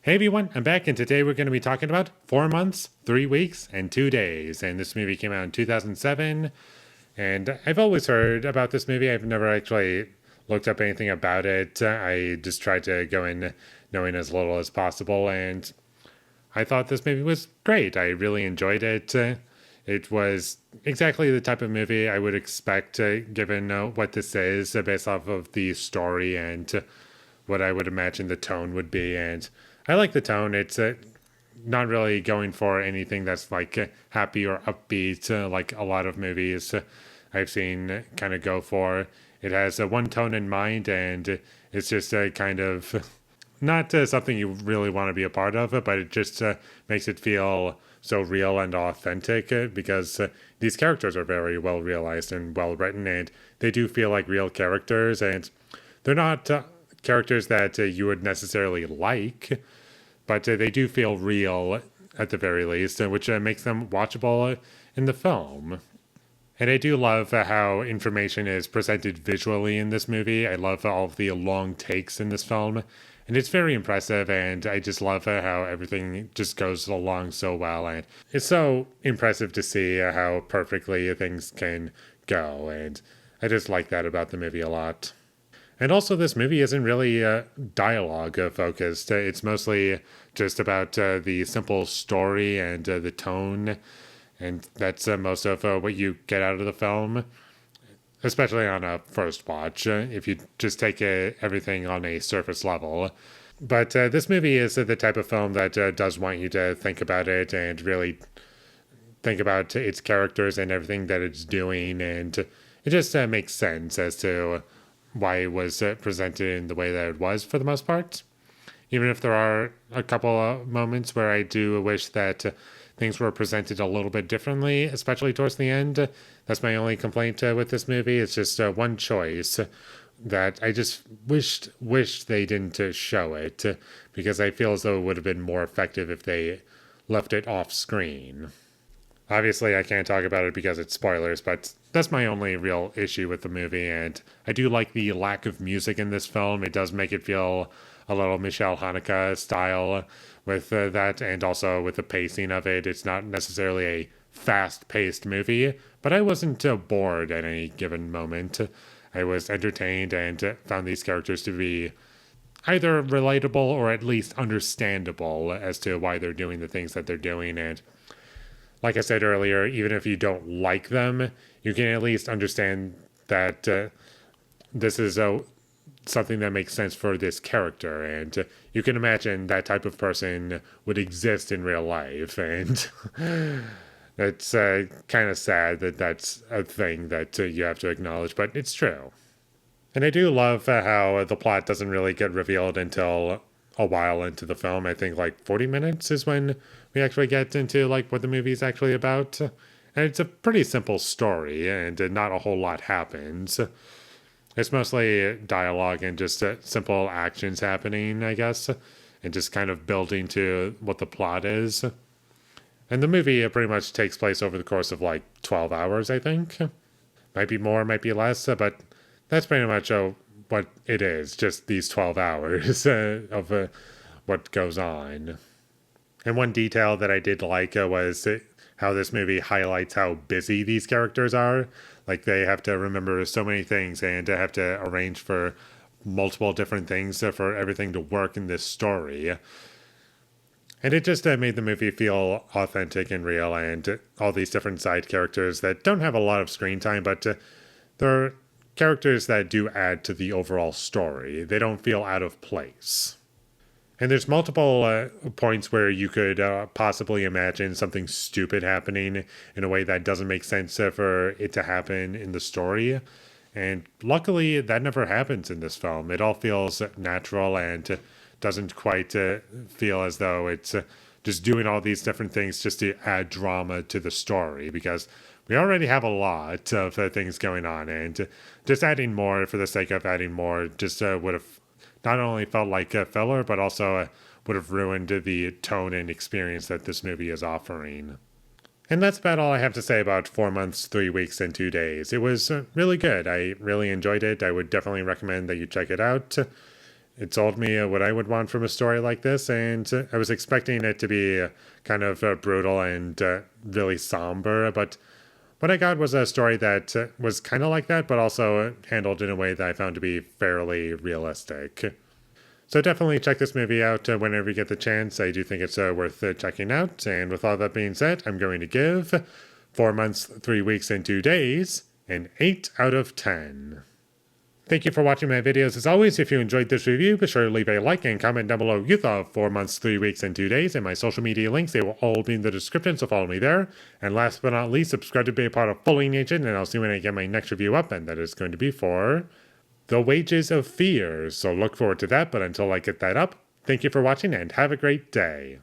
Hey everyone, I'm back, and today we're going to be talking about 4 months, 3 weeks, and 2 days. And this movie came out in 2007, and I've always heard about this movie. I've never actually looked up anything about it. I just tried to go in knowing as little as possible, and I thought this movie was great. I really enjoyed it. It was exactly the type of movie I would expect, given what this is, based off of the story and what I would imagine the tone would be. And I like the tone. It's not really going for anything that's like happy or upbeat, like a lot of movies I've seen kind of go for. It has one tone in mind, and it's just kind of not something you really want to be a part of, but it just makes it feel so real and authentic because these characters are very well realized and well written, and they do feel like real characters, and they're not characters that you would necessarily like, but they do feel real at the very least, which makes them watchable in the film. And I do love how information is presented visually in this movie. I love all of the long takes in this film. And it's very impressive, and I just love how everything just goes along so well. And it's so impressive to see how perfectly things can go. And I just like that about the movie a lot. And also, this movie isn't really dialogue focused. It's mostly just about the simple story and the tone, and that's most of what you get out of the film, especially on a first watch, if you just take everything on a surface level. But this movie is the type of film that does want you to think about it and really think about its characters and everything that it's doing, and it just makes sense as to why it was presented in the way that it was for the most part. Even if there are a couple of moments where I do wish that things were presented a little bit differently, especially towards the end. That's my only complaint with this movie. It's just one choice that I just wished they didn't show it, because I feel as though it would have been more effective if they left it off screen. Obviously, I can't talk about it because it's spoilers, but that's my only real issue with the movie. And I do like the lack of music in this film. It does make it feel a little Michelle Haneke style with that, and also with the pacing of it. It's not necessarily a fast paced movie, but I wasn't bored at any given moment. I was entertained and found these characters to be either relatable or at least understandable as to why they're doing the things that they're doing. And like I said earlier, even if you don't like them, you can at least understand that this is something that makes sense for this character. And you can imagine that type of person would exist in real life. And it's kind of sad that that's a thing that you have to acknowledge, but it's true. And I do love how the plot doesn't really get revealed until a while into the film. I think like 40 minutes is when we actually get into like what the movie's actually about. And it's a pretty simple story, and not a whole lot happens. It's mostly dialogue and just simple actions happening, I guess, and just kind of building to what the plot is. And the movie pretty much takes place over the course of like 12 hours, I think. Might be more, might be less, but that's pretty much what it is, just these 12 hours of what goes on. And one detail that I did like was how this movie highlights how busy these characters are. Like, they have to remember so many things and have to arrange for multiple different things for everything to work in this story. And it just made the movie feel authentic and real, and all these different side characters that don't have a lot of screen time, but they're characters that do add to the overall story. They don't feel out of place. And there's multiple points where you could possibly imagine something stupid happening in a way that doesn't make sense for it to happen in the story. And luckily, that never happens in this film. It all feels natural and doesn't quite feel as though it's just doing all these different things just to add drama to the story, because we already have a lot of things going on, and just adding more for the sake of adding more just would have not only felt like a filler, but also would have ruined the tone and experience that this movie is offering. And that's about all I have to say about 4 months, 3 weeks, and 2 days. It was really good. I really enjoyed it. I would definitely recommend that you check it out. It told me what I would want from a story like this, and I was expecting it to be kind of brutal and really somber, but what I got was a story that was kind of like that, but also handled in a way that I found to be fairly realistic. So definitely check this movie out whenever you get the chance. I do think it's worth checking out. And with all that being said, I'm going to give 4 months, 3 weeks, and 2 days an 8 out of 10. Thank you for watching my videos. As always, if you enjoyed this review, be sure to leave a like and comment down below you thought of 4 months, 3 weeks, and 2 days, and my social media links. They will all be in the description, so follow me there. And last but not least, subscribe to be a part of Foley Nation, and I'll see you when I get my next review up, and that is going to be for The Wages of Fear. So look forward to that, but until I get that up, thank you for watching, and have a great day.